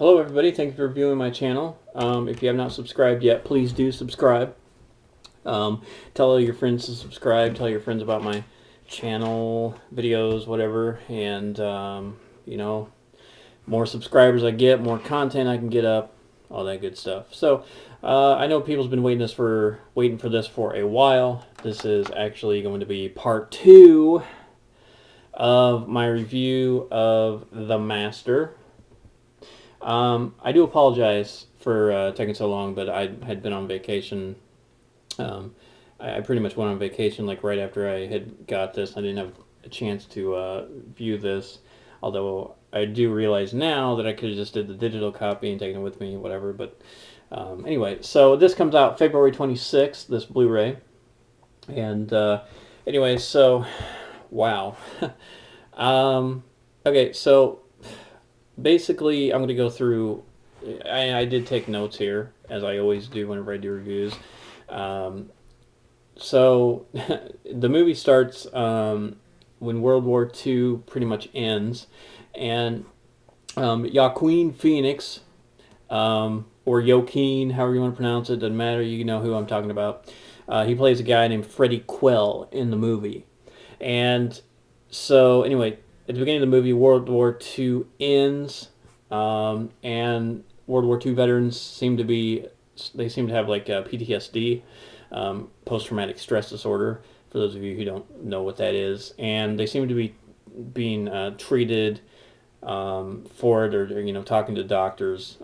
Hello everybody, thank you for viewing my channel. If you have not subscribed yet, please do subscribe. Tell all your friends to subscribe, tell your friends about my channel, videos, whatever, and you know, more subscribers I get, more content I can get up, all that good stuff. So, I know people's been waiting for this for a while. This is actually going to be part 2 of my review of The Master. I do apologize for taking so long, but I had been on vacation. I pretty much went on vacation like right after I had got this. I didn't have a chance to view this, although I do realize now that I could have just did the digital copy and taken it with me, whatever. But anyway, so this comes out February 26th, this Blu-ray. And anyway, so, wow. Okay, so basically, I'm going to go through. I did take notes here, as I always do whenever I do reviews. So, the movie starts when World War II pretty much ends, and Joaquin Phoenix, or Joaquin, however you want to pronounce it, doesn't matter, you know who I'm talking about. He plays a guy named Freddie Quell in the movie. And so, anyway, at the beginning of the movie, World War II ends, and World War II veterans seem to have like PTSD, post-traumatic stress disorder, for those of you who don't know what that is, and they seem to be being treated for it, or talking to doctors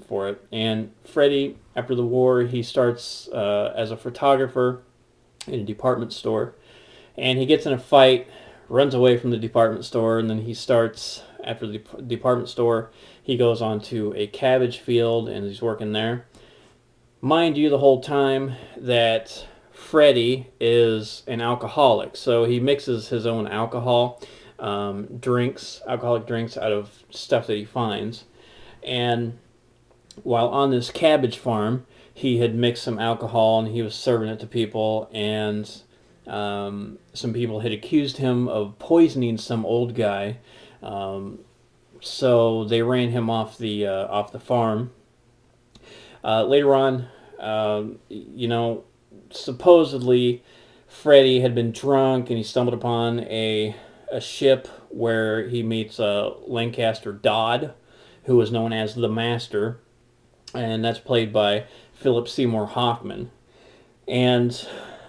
for it. And Freddie, after the war, he starts as a photographer in a department store, and he gets in a fight, runs away from the department store, and then he starts, after the department store, he goes on to a cabbage field, and he's working there. Mind you, the whole time that Freddie is an alcoholic, so he mixes his own alcoholic drinks out of stuff that he finds. And while on this cabbage farm, he had mixed some alcohol, and he was serving it to people, and some people had accused him of poisoning some old guy, so they ran him off the farm. Later on, supposedly Freddie had been drunk, and he stumbled upon a ship where he meets Lancaster Dodd, who was known as the Master, and that's played by Seymour Hoffman. And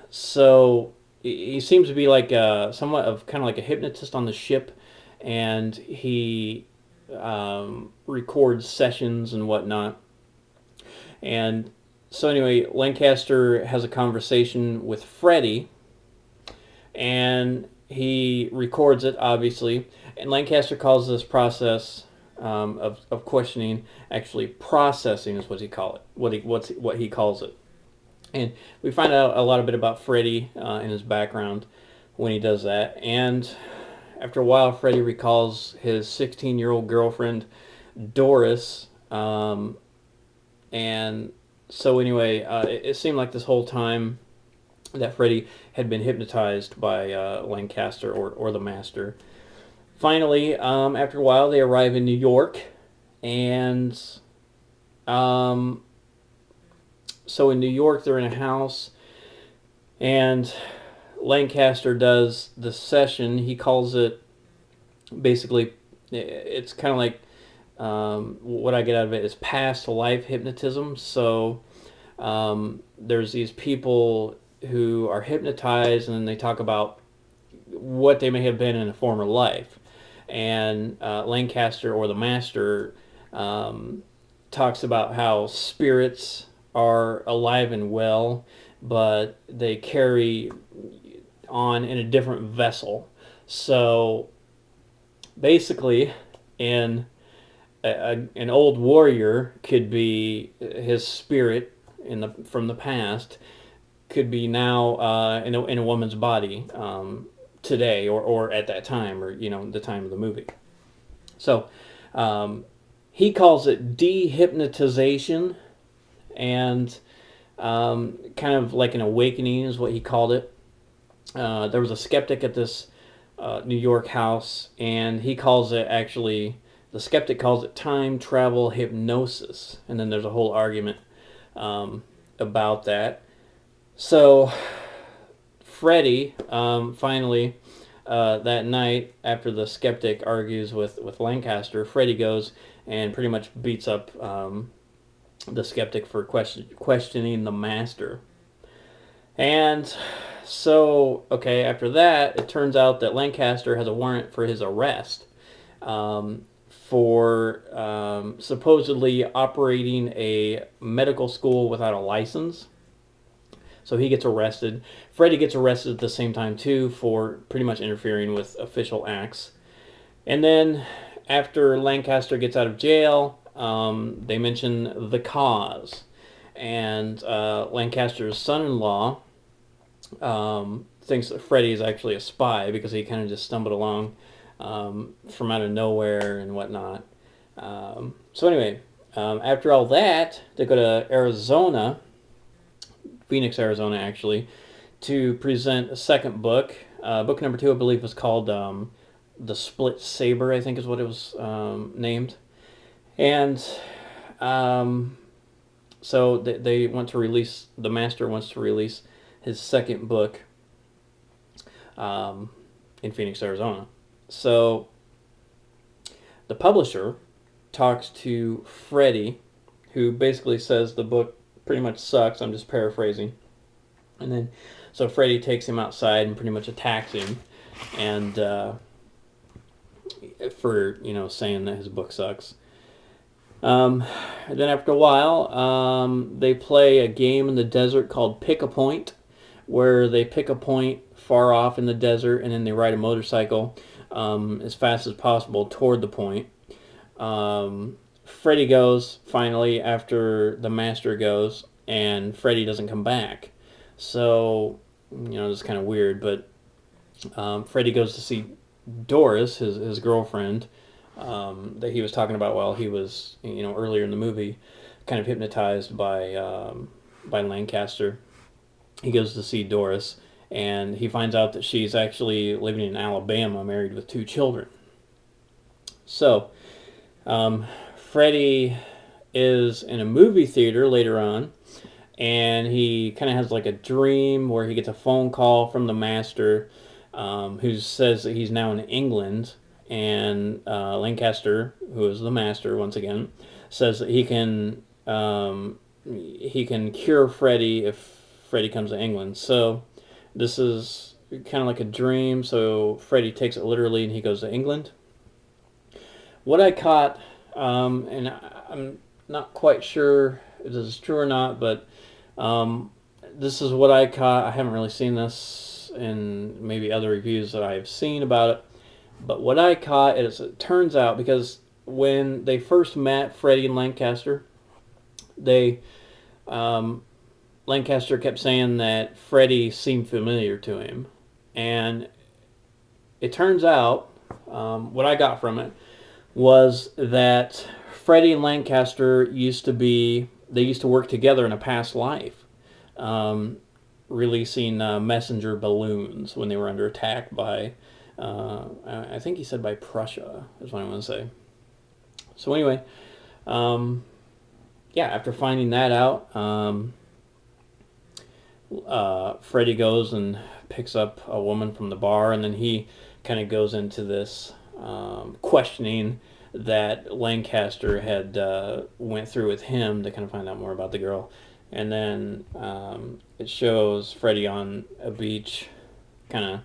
so he seems to be like somewhat of kind of like a hypnotist on the ship, and he records sessions and whatnot. And so anyway, Lancaster has a conversation with Freddie, and he records it, obviously. And Lancaster calls this process of questioning, actually processing is what he calls it. And we find out a lot bit about Freddie and his background when he does that. And after a while, Freddie recalls his 16-year-old girlfriend, Doris. And so anyway, it seemed like this whole time that Freddie had been hypnotized by Lancaster or the Master. Finally, after a while, they arrive in New York. And so in New York, they're in a house, and Lancaster does the session. He calls it, basically, it's kind of like, what I get out of it is past life hypnotism. So there's these people who are hypnotized, and then they talk about what they may have been in a former life. And Lancaster, or the Master, talks about how spirits are alive and well, but they carry on in a different vessel. So basically, an old warrior could be, his spirit from the past could be now in a woman's body today, or at that time, or the time of the movie. So he calls it dehypnotization, and kind of like an awakening is what he called it. There was a skeptic at this New York house, and he calls it actually The skeptic calls it time travel hypnosis, and then there's a whole argument about that. So Freddy finally that night, after the skeptic argues with Lancaster, Freddy goes and pretty much beats up the skeptic for questioning the master. And so, okay, after that, it turns out that Lancaster has a warrant for his arrest for supposedly operating a medical school without a license. So he gets arrested. Freddy gets arrested at the same time, too, for pretty much interfering with official acts. And then after Lancaster gets out of jail, they mention the cause. And Lancaster's son-in-law thinks that Freddy is actually a spy because he kind of just stumbled along from out of nowhere and whatnot. So anyway, after all that, they go to Arizona, Phoenix, Arizona, actually, to present a second book. Book number 2, I believe, was called The Split Saber, I think is what it was named. And so they want to release, the master wants to release his second book in Phoenix, Arizona. So the publisher talks to Freddy, who basically says the book pretty much sucks. I'm just paraphrasing. And then, so Freddy takes him outside and pretty much attacks him, and for saying that his book sucks. And then after a while, they play a game in the desert called Pick a Point, where they pick a point far off in the desert, and then they ride a motorcycle as fast as possible toward the point. Freddy goes, finally, after the master goes, and Freddy doesn't come back. So, it's kind of weird, but Freddy goes to see Doris, his girlfriend, that he was talking about while he was, earlier in the movie, kind of hypnotized by Lancaster. He goes to see Doris, and he finds out that she's actually living in Alabama, married with 2 children. So, Freddy is in a movie theater later on, and he kind of has like a dream where he gets a phone call from the master, who says that he's now in England, and Lancaster, who is the master once again, says that he can cure Freddy if Freddy comes to England. So this is kind of like a dream, so Freddy takes it literally and he goes to England. What I caught, and I'm not quite sure if this is true or not, but this is what I caught. I haven't really seen this in maybe other reviews that I've seen about it, but what I caught is, it turns out, because when they first met, Freddy and Lancaster, Lancaster kept saying that Freddy seemed familiar to him, and it turns out, what I got from it was that Freddy and Lancaster used to work together in a past life, releasing messenger balloons when they were under attack by, I think he said by Prussia, is what I want to say. So anyway, after finding that out, Freddy goes and picks up a woman from the bar, and then he kind of goes into this questioning that Lancaster had went through with him to kind of find out more about the girl. And then it shows Freddy on a beach, kind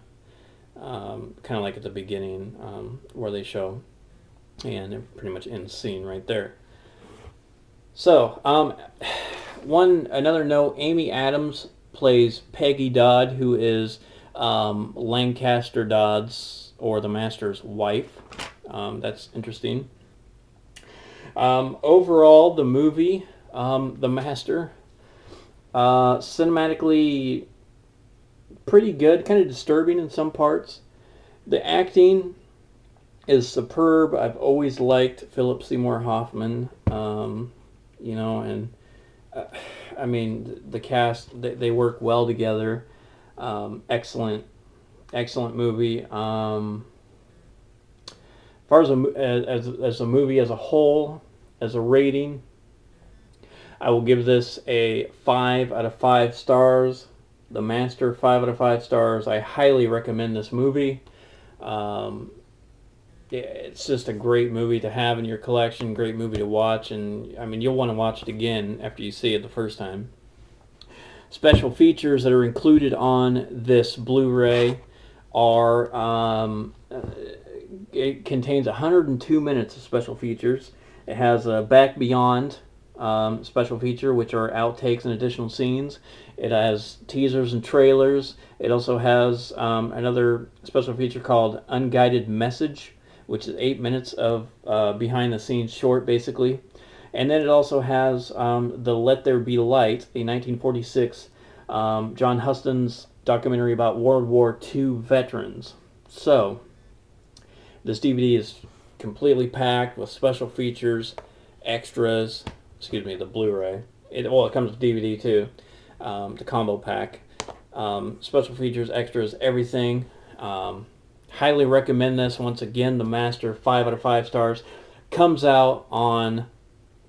of like at the beginning, where they show, and it pretty much ends the scene right there. So another note: Amy Adams plays Peggy Dodd, who is Lancaster Dodd's, or the master's, wife. That's interesting. Overall, the movie, The Master, cinematically pretty good, kind of disturbing in some parts. The acting is superb. I've always liked Philip Seymour Hoffman, and I mean, the cast, they work well together. Excellent movie. far as as a movie as a whole, as a rating, I will give this a 5 out of 5 stars. The Master, 5 out of 5 stars. I highly recommend this movie. Um, it's just a great movie to have in your collection, great movie to watch, and I mean, you'll want to watch it again after you see it the first time. Special features that are included on this Blu-ray are it contains 102 minutes of special features. It has a Back Beyond special feature, which are outtakes and additional scenes. It has teasers and trailers. It also has another special feature called Unguided Message, which is 8 minutes of behind-the-scenes short, basically. And then it also has the Let There Be Light, a 1946 John Huston's documentary about World War II veterans. So, this DVD is completely packed with special features, extras, the Blu-ray. It comes with DVD too, the combo pack. Special features, extras, everything. Highly recommend this. Once again, The Master, 5 out of 5 stars. Comes out on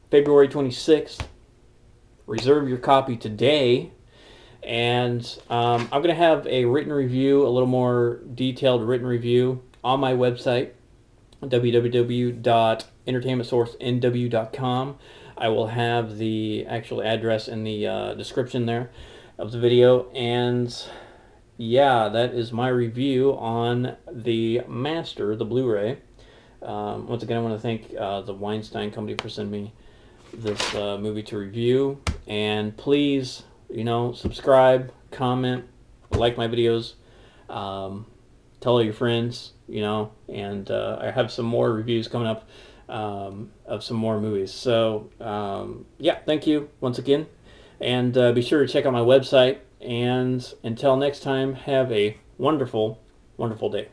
February 26th. Reserve your copy today. And I'm going to have a written review, a little more detailed written review on my website, www.entertainmentsourcenw.com. I will have the actual address in the description there of the video. And yeah, that is my review on The Master, the Blu-ray. Once again, I want to thank the Weinstein Company for sending me this movie to review. And please, subscribe, comment, like my videos, tell all your friends, and I have some more reviews coming up of some more movies. So, yeah, thank you once again. And be sure to check out my website. And until next time, have a wonderful, wonderful day.